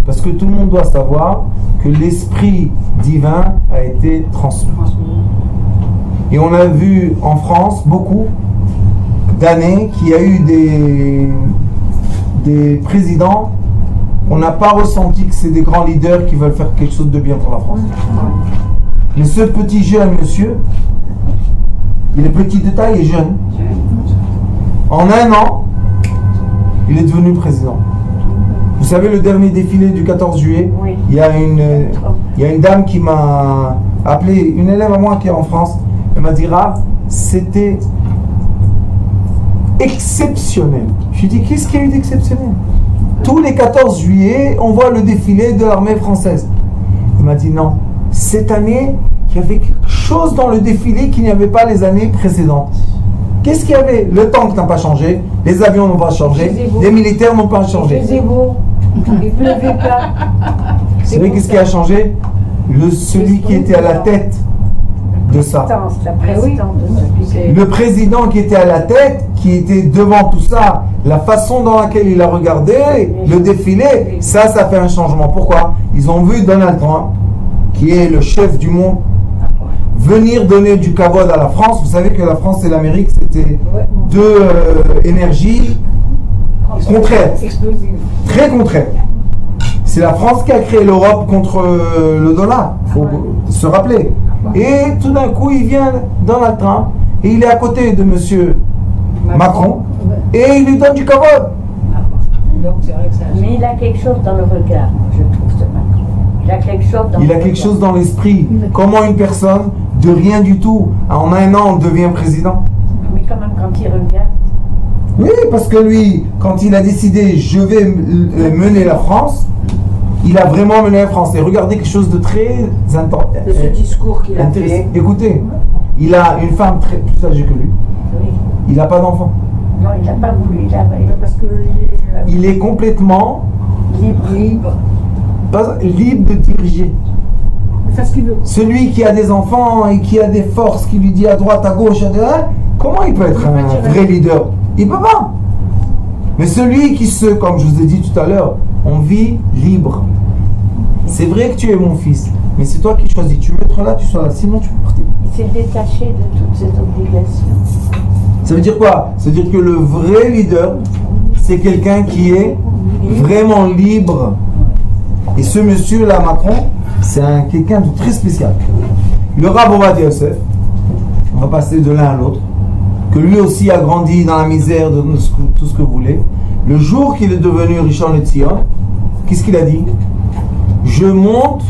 A: Parce que tout le monde doit savoir que l'esprit divin a été transmis. Et on a vu en France beaucoup d'années qu'il y a eu des présidents, on n'a pas ressenti que c'est des grands leaders qui veulent faire quelque chose de bien pour la France. Mais ce petit jeune monsieur, il est petit de taille et jeune. En un an, il est devenu président. Vous savez, le dernier défilé du 14 juillet,
C: Oui.
A: il y a une dame qui m'a appelé, une élève à moi qui est en France, elle m'a dit, Rav, c'était exceptionnel. Je lui ai dit, qu'est-ce qu'il y a eu d'exceptionnel? Tous les 14 juillet, on voit le défilé de l'armée française. Il m'a dit, non, cette année, il y avait quelque chose dans le défilé qu'il n'y avait pas les années précédentes. Qu'est-ce qu'il y avait? Le tank n'a pas changé, les avions n'ont pas changé, les militaires n'ont pas changé.
C: Il faisait beau, il pleuvait pas.
A: Vous savez qu'est-ce qui a changé? Celui qui était à la tête de ça.
C: La présidente de ce
A: Le président qui était à la tête, qui était devant tout ça, la façon dans laquelle il a regardé le défilé, ça fait un changement. Pourquoi? Ils ont vu Donald Trump, qui est le chef du monde, venir donner du kavod à la France. Vous savez que la France et l'Amérique, c'était deux énergies contraires, très contraires. C'est la France qui a créé l'Europe contre le dollar, il faut se rappeler. Et tout d'un coup, il vient Donald Trump et il est à côté de monsieur Macron et il lui donne du kavod.
C: Mais il a quelque chose dans le regard, je trouve, ce Macron. Il a quelque chose dans
A: Il a quelque chose dans l'esprit. Comment une personne, de rien du tout, en un an, devient président?
C: Mais quand même, quand il regarde.
A: Oui, parce que lui, quand il a décidé, je vais mener la France, il a vraiment mené la France. Et regardez quelque chose de très important.
B: De ce discours qu'il a fait.
A: Écoutez, il a une femme très plus âgée que lui.
C: Oui.
A: Il n'a pas d'enfant.
C: Non, il n'a pas voulu. Parce que
A: Il est complètement
C: libre.
A: libre de diriger.
H: Il fait ce qu'il veut.
A: Celui qui a des enfants et qui a des forces, qui lui dit à droite, à gauche, comment il peut être un vrai leader? Il peut pas. Mais celui qui comme je vous ai dit tout à l'heure, on vit libre. C'est vrai que tu es mon fils, mais c'est toi qui choisis. Tu veux être là, tu sois là. Sinon, tu peux partir.
C: Il s'est détaché de toutes ces obligations.
A: Ça veut dire quoi? Ça veut dire que le vrai leader, c'est quelqu'un qui est vraiment libre. Et ce monsieur-là, Macron, c'est quelqu'un de très spécial. Le Rav Ovadia Yosef, on va passer de l'un à l'autre, que lui aussi a grandi dans la misère de tout ce que vous voulez. Le jour qu'il est devenu Rishon LeZion, qu'est-ce qu'il a dit? Je monte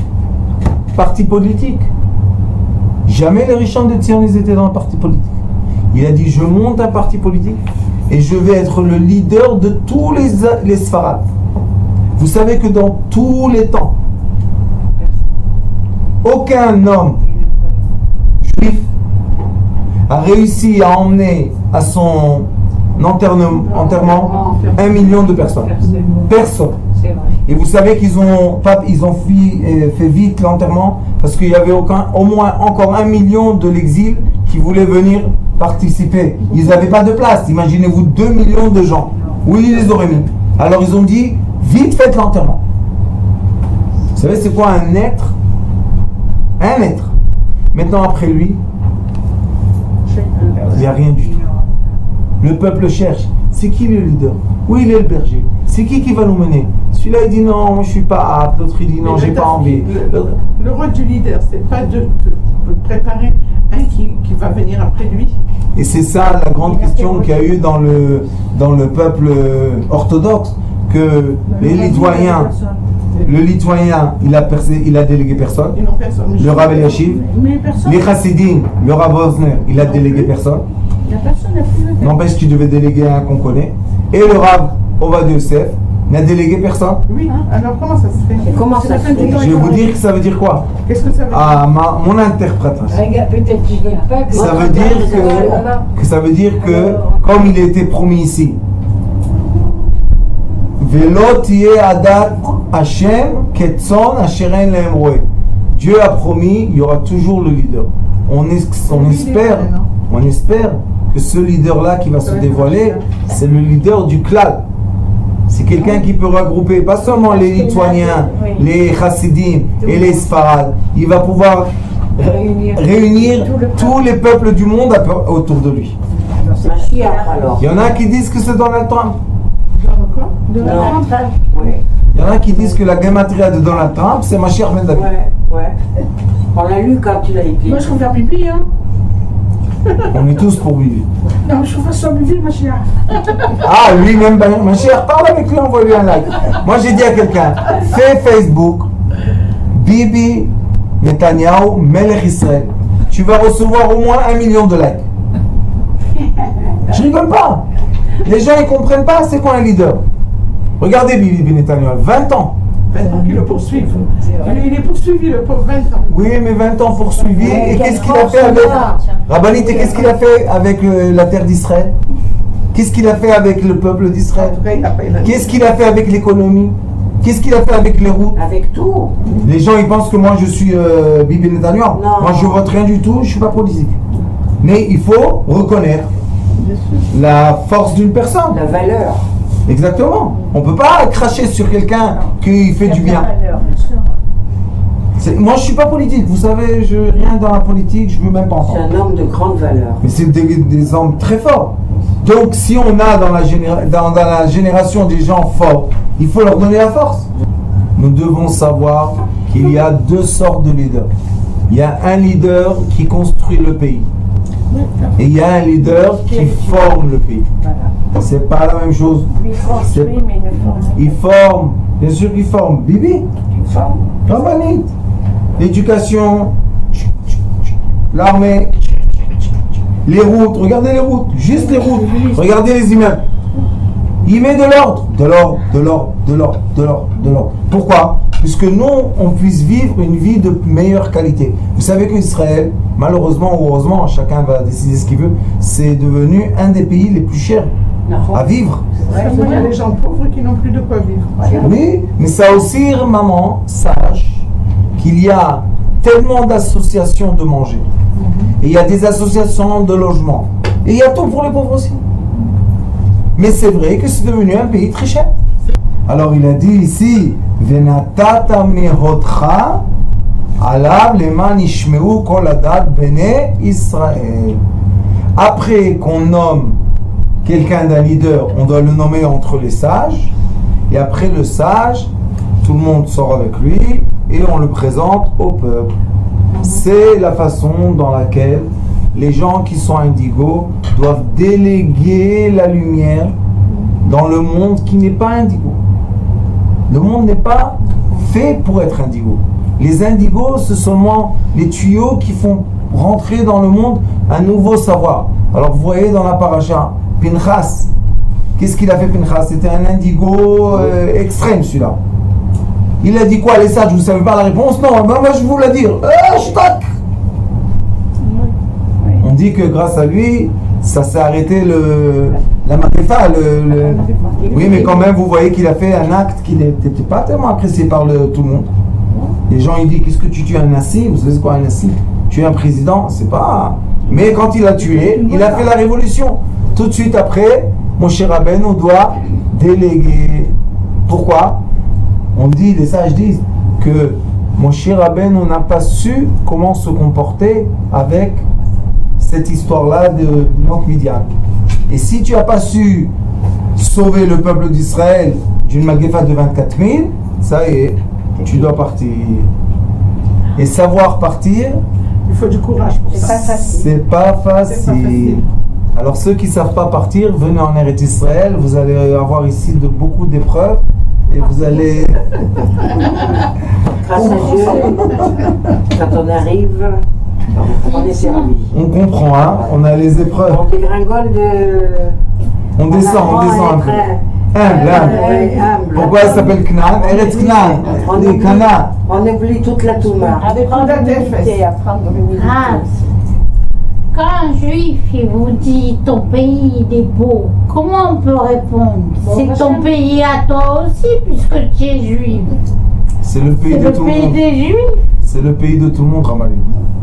A: parti politique. Jamais les Rishon LeZion ils étaient dans le parti politique. Il a dit je monte un parti politique et je vais être le leader de tous les Sfarad. Vous savez que dans tous les temps, aucun homme juif a réussi à emmener à son enterrement 1 million de personnes. Personne. Et vous savez qu'ils ont fait vite l'enterrement parce qu'il y avait au moins encore 1 million de l'exil qui voulaient venir participer. Ils n'avaient pas de place. Imaginez-vous 2 millions de gens. Où ils les auraient mis? Alors ils ont dit, vite faites l'enterrement. Vous savez c'est quoi un être? Un être. Maintenant après lui, il n'y a rien du tout. Le peuple cherche. C'est qui le leader? Où il est le berger? C'est qui va nous mener? Celui-là il dit non, moi je suis pas apte. L'autre il dit non, j'ai pas envie.
G: Le rôle du leader, c'est pas de préparer un qui va venir après lui.
A: Et c'est ça la grande question qu'il y a eu dans le peuple orthodoxe, que les Lituaniens, le Lituanien, il a délégué personne. Le Rav Eliashiv, les Chassidim, le Rav Osner, il a délégué personne. N'empêche qu'il devait déléguer un qu'on connaît. Et le Rav Ovadia Yosef n'a délégué personne.
G: Oui, alors comment ça se fait?
B: Comment ça se fait?
A: Je vais vous dire que ça veut dire quoi?
G: Qu'est-ce que ça veut dire?
A: Mon interprétation.
B: Peut-être qu'il veut pas que
A: ça veut dire que comme il était promis ici, Velo tiye adat Hashem ketzon asheren le'emroe. Dieu a promis, il y aura toujours le leader. On espère que ce leader-là qui va se dévoiler, c'est le leader du klal. C'est quelqu'un qui peut regrouper pas seulement les Lituaniens, les Chassidim et les Sfarad. Il va pouvoir réunir tous les peuples du monde autour de lui. Il y en a qui disent que c'est Donald Trump. Il y en a qui disent que la gematria de Donald Trump, c'est Mashiach Ben David.
B: Ouais. On l'a lu quand tu l'as écrit.
H: Moi je peux faire pipi, hein.
A: On est tous pour Bibi.
H: Non, je trouve ça Bibi, ma chère.
A: Ah, lui-même, ma chère, parle avec lui, envoie-lui un like. Moi, j'ai dit à quelqu'un, fais Facebook, Bibi Netanyahu, Melech Israël. Tu vas recevoir au moins 1 million de likes. Je rigole pas. Les gens, ils comprennent pas c'est quoi un leader. Regardez Bibi Netanyahu, 20 ans.
G: 20 ans qu'ils le poursuivent. Il est poursuivi, le pauvre, 20 ans.
A: Oui, mais 20 ans poursuivi. Et qu'est-ce qu'il a fait avec... Rabbanit, et qu'est-ce qu'il a fait avec la terre d'Israël? Qu'est-ce qu'il a fait avec le peuple d'Israël? Qu'est-ce qu'il a fait avec l'économie? Qu'est-ce qu'il a fait avec les routes?
B: Avec tout.
A: Les gens, ils pensent que moi, je suis Bibi Netanyahu. Moi, je vote rien du tout, je ne suis pas politique. Mais il faut reconnaître la force d'une personne.
B: La valeur.
A: Exactement. On ne peut pas cracher sur quelqu'un qui fait du bien. Moi, je ne suis pas politique. Vous savez, je rien dans la politique, je ne veux même pas entendre.
B: C'est un homme de grande valeur.
A: Mais c'est des hommes très forts. Donc, si on a dans la génération des gens forts, il faut leur donner la force. Nous devons savoir qu'il y a 2 sortes de leaders. Il y a un leader qui construit le pays. Et il y a un leader qui forme le pays. C'est pas la même chose. Il forme, bien sûr qu'il forme. Bibi, Rabbanit, l'éducation, l'armée, les routes, regardez les routes, juste les routes, regardez les immeubles. Il met de l'ordre, de l'ordre, de l'ordre, de l'ordre, de l'ordre, de l'ordre. Pourquoi? Puisque nous, on puisse vivre une vie de meilleure qualité. Vous savez qu'Israël, malheureusement ou heureusement, chacun va décider ce qu'il veut, c'est devenu un des pays les plus chers à vivre.
G: Il y a des gens pauvres qui n'ont plus de quoi vivre.
A: Oui, mais ça aussi, maman, sache qu'il y a tellement d'associations de manger. Et il y a des associations de logement. Et il y a tout pour les pauvres aussi. Mais c'est vrai que c'est devenu un pays très cher. Alors il a dit ici, Venatata mehotcha alav leman ishmeu kol adat bene Israël. Après qu'on nomme quelqu'un d'un leader, on doit le nommer entre les sages. Et après le sage, tout le monde sort avec lui et on le présente au peuple. C'est la façon dans laquelle les gens qui sont indigos doivent déléguer la lumière dans le monde qui n'est pas indigo. Le monde n'est pas fait pour être indigo. Les indigos, c'est seulement les tuyaux qui font rentrer dans le monde un nouveau savoir. Alors vous voyez dans la paracha, Pinchas, qu'est-ce qu'il a fait Pinchas? C'était un indigo extrême celui-là. Il a dit quoi les sages? Vous ne savez pas la réponse? Non, ben, moi je vais vous la dire. On dit que grâce à lui, ça s'est arrêté la magéfa. Oui, mais quand même, vous voyez qu'il a fait un acte qui n'était pas tellement apprécié par tout le monde. Les gens ils disent, qu'est-ce que tu tues un nasi? Vous savez quoi un nasi? Tuer un président, c'est pas... Mais quand il a tué, il a fait la révolution. Tout de suite après, Moshe Rabbeinu doit déléguer. Pourquoi? On dit, les sages disent que Moshe Rabbeinu n'a pas su comment se comporter avec cette histoire-là de Mount Midian. Et si tu n'as pas su sauver le peuple d'Israël d'une magéfa de 24 000, ça y est, tu dois partir. Et savoir partir,
G: Il faut du courage pour ça.
A: c'est pas facile. Alors ceux qui ne savent pas partir, venez en Eretz Israël, vous allez avoir ici beaucoup d'épreuves et vous allez...
B: Grâce à Dieu, quand on arrive, on est servi.
A: On comprend, hein, on a les épreuves.
B: On dégringole de...
A: On descend un peu. Humble. Pourquoi elle s'appelle Knan? Eretz Knan. On dit Kana.
B: On oublie toute la Touma.
C: Apprendre l'humilité, apprendre l'humilité.
F: Ah, quand un juif il vous dit ton pays il est beau, comment on peut répondre? C'est ton pays à toi aussi puisque tu es juif.
A: C'est le pays
F: C'est
A: de
F: le
A: tout le
F: pays
A: monde.
F: des juifs.
A: C'est le pays de tout le monde, Ramali.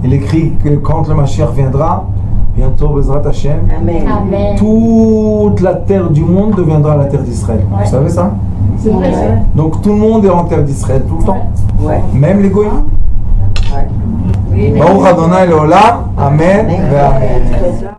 A: Il écrit que quand le Mashiach viendra, bientôt, Bezrat Hashem,
B: Amen.
F: Amen.
A: toute la terre du monde deviendra la terre d'Israël.
F: Ouais.
A: Vous savez ça?
F: C'est vrai.
A: Donc tout le monde est en terre d'Israël tout le temps.
B: Ouais.
A: Même les goïms.
B: Ouais.
A: Baruch Adonai Leolam. Amen.
B: Amen.
A: Ve Amen.